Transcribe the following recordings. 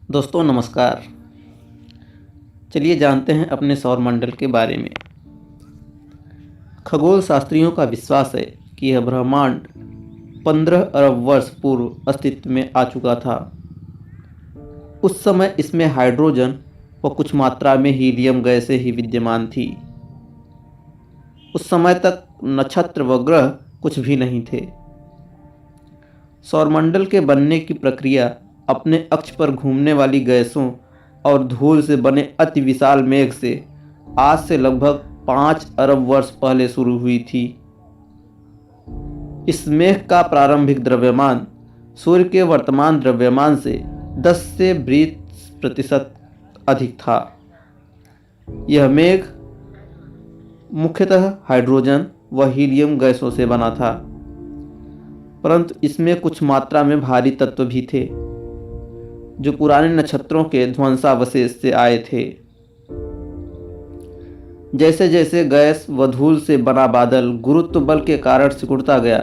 दोस्तों नमस्कार। चलिए जानते हैं अपने सौरमंडल के बारे में। खगोल शास्त्रियों का विश्वास है कि यह ब्रह्मांड 15 अरब वर्ष पूर्व अस्तित्व में आ चुका था। उस समय इसमें हाइड्रोजन व कुछ मात्रा में हीलियम गैसें ही विद्यमान थी। उस समय तक नक्षत्र व ग्रह कुछ भी नहीं थे। सौरमंडल के बनने की प्रक्रिया अपने अक्ष पर घूमने वाली गैसों और धूल से बने अति विशाल मेघ से आज से लगभग 5 अरब वर्ष पहले शुरू हुई थी। इस मेघ का प्रारंभिक द्रव्यमान सूर्य के वर्तमान द्रव्यमान से 10 से 20% अधिक था। यह मेघ मुख्यतः हाइड्रोजन व हीलियम गैसों से बना था, परंतु इसमें कुछ मात्रा में भारी तत्व भी थे जो पुराने नक्षत्रों के ध्वंसावशेष से आए थे। जैसे जैसे गैस व धूल से बना बादल गुरुत्व बल के कारण सिकुड़ता गया,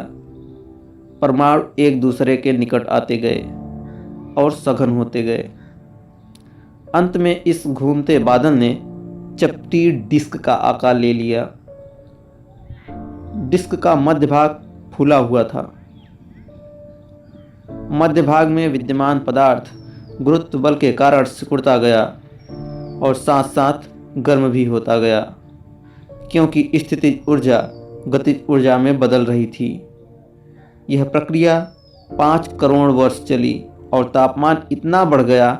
परमाणु एक दूसरे के निकट आते गए और सघन होते गए। अंत में इस घूमते बादल ने चपटी डिस्क का आकार ले लिया। डिस्क का मध्य भाग फूला हुआ था। मध्य भाग में विद्यमान पदार्थ गुरुत्व बल के कारण सिकुड़ता गया और साथ साथ गर्म भी होता गया, क्योंकि स्थितिज ऊर्जा गतिज ऊर्जा में बदल रही थी। यह प्रक्रिया 5 करोड़ वर्ष चली और तापमान इतना बढ़ गया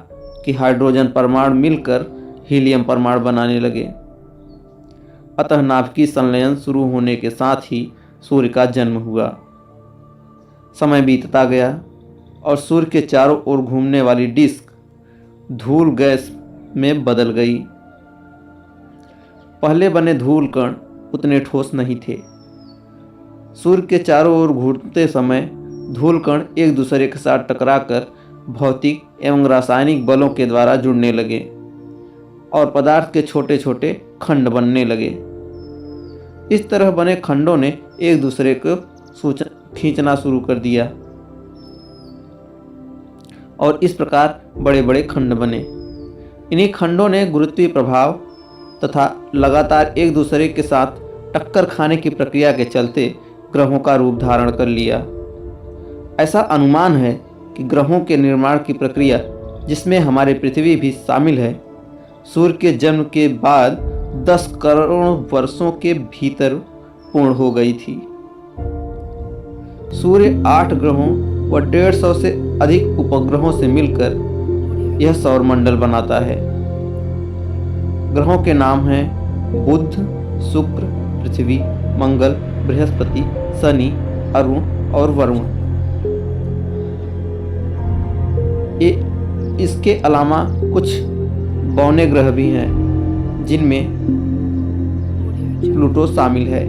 कि हाइड्रोजन परमाणु मिलकर हीलियम परमाणु बनाने लगे। अतः नाभिकीय संलयन शुरू होने के साथ ही सूर्य का जन्म हुआ। समय बीतता गया और सूर्य के चारों ओर घूमने वाली डिस्क धूल गैस में बदल गई। पहले बने धूल कण उतने ठोस नहीं थे। सूर्य के चारों ओर घूमते समय धूल कण एक दूसरे के साथ टकराकर भौतिक एवं रासायनिक बलों के द्वारा जुड़ने लगे और पदार्थ के छोटे छोटे खंड बनने लगे। इस तरह बने खंडों ने एक दूसरे को खींचना शुरू कर दिया और इस प्रकार बड़े बड़े खंड बने। इन्हीं खंडों ने गुरुत्वीय प्रभाव तथा लगातार एक दूसरे के साथ टक्कर खाने की प्रक्रिया के चलते ग्रहों का रूप धारण कर लिया। ऐसा अनुमान है कि ग्रहों के निर्माण की प्रक्रिया, जिसमें हमारी पृथ्वी भी शामिल है, सूर्य के जन्म के बाद 10 करोड़ वर्षों के भीतर पूर्ण हो गई थी। सूर्य 8 ग्रहों व 150 से अधिक उपग्रहों से मिलकर यह सौरमंडल बनाता है। ग्रहों के नाम हैं बुध, शुक्र, पृथ्वी, मंगल, बृहस्पति, शनि, अरुण और वरुण। इसके अलावा कुछ बौने ग्रह भी हैं, जिनमें प्लूटो शामिल है।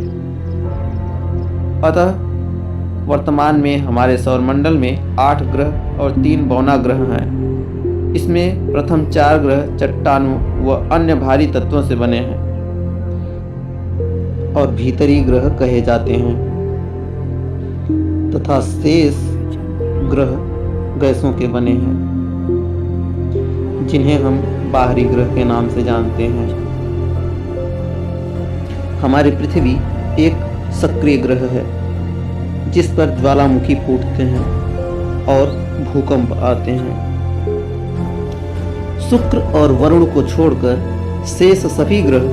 अतः वर्तमान में हमारे सौरमंडल में 8 ग्रह और 3 बौना ग्रह हैं। इसमें प्रथम 4 ग्रह चट्टानों व अन्य भारी तत्वों से बने हैं और भीतरी ग्रह कहे जाते हैं, तथा शेष ग्रह गैसों के बने हैं, जिन्हें हम बाहरी ग्रह के नाम से जानते हैं। हमारी पृथ्वी एक सक्रिय ग्रह है, जिस पर ज्वालामुखी फूटते हैं और भूकंप आते हैं। शुक्र और वरुण को छोड़कर शेष सभी ग्रह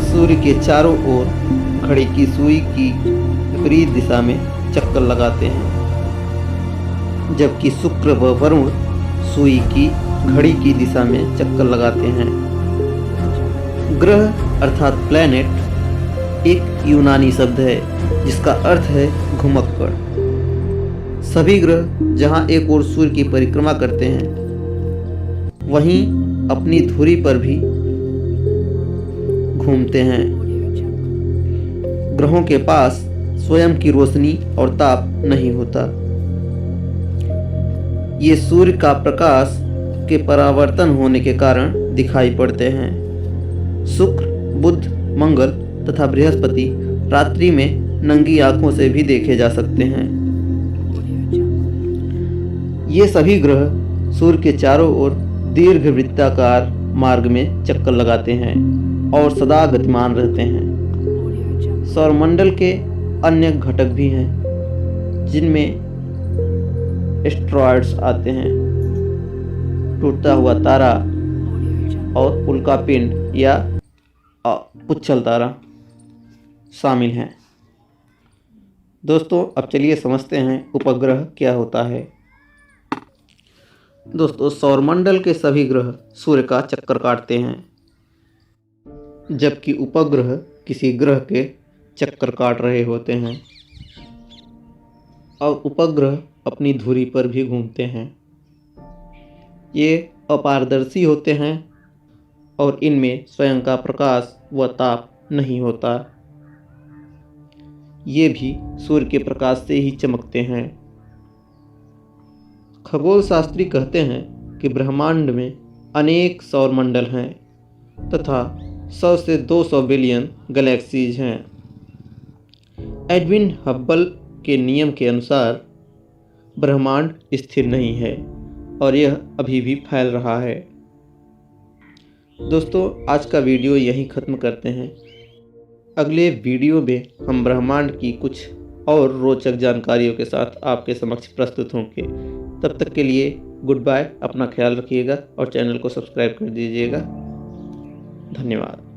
सूर्य के चारों ओर घड़ी की सुई की विपरीत दिशा में चक्कर लगाते हैं, जबकि शुक्र व वरुण सुई की घड़ी की दिशा में चक्कर लगाते हैं। ग्रह अर्थात प्लैनेट एक यूनानी शब्द है, जिसका अर्थ है घुमक्कड़। सभी ग्रह जहां एक ओर सूर्य की परिक्रमा करते हैं, वहीं अपनी धुरी पर भी घूमते हैं। ग्रहों के पास स्वयं की रोशनी और ताप नहीं होता। ये सूर्य का प्रकाश के परावर्तन होने के कारण दिखाई पड़ते हैं। शुक्र, बुध, मंगल तथा बृहस्पति रात्रि में नंगी आंखों से भी देखे जा सकते हैं। ये सभी ग्रह सूर्य के चारों ओर दीर्घ वृत्ताकार मार्ग में चक्कर लगाते हैं और सदा गतिमान रहते हैं। सौरमंडल के अन्य घटक भी हैं जिनमें एस्टेरॉयड्स आते हैं, टूटता हुआ तारा और उल्कापिंड या पुच्छल तारा शामिल हैं। दोस्तों अब चलिए समझते हैं उपग्रह क्या होता है। दोस्तों सौरमंडल के सभी ग्रह सूर्य का चक्कर काटते हैं, जबकि उपग्रह किसी ग्रह के चक्कर काट रहे होते हैं और उपग्रह अपनी धुरी पर भी घूमते हैं। ये अपारदर्शी होते हैं और इनमें स्वयं का प्रकाश व ताप नहीं होता। ये भी सूर्य के प्रकाश से ही चमकते हैं। खगोल शास्त्री कहते हैं कि ब्रह्मांड में अनेक सौरमंडल हैं तथा 100 से 200 बिलियन गैलेक्सीज हैं। एडविन हब्बल के नियम के अनुसार ब्रह्मांड स्थिर नहीं है और यह अभी भी फैल रहा है। दोस्तों आज का वीडियो यहीं ख़त्म करते हैं। अगले वीडियो में हम ब्रह्मांड की कुछ और रोचक जानकारियों के साथ आपके समक्ष प्रस्तुत होंगे। तब तक के लिए गुड बाय, अपना ख्याल रखिएगा और चैनल को सब्सक्राइब कर दीजिएगा। धन्यवाद।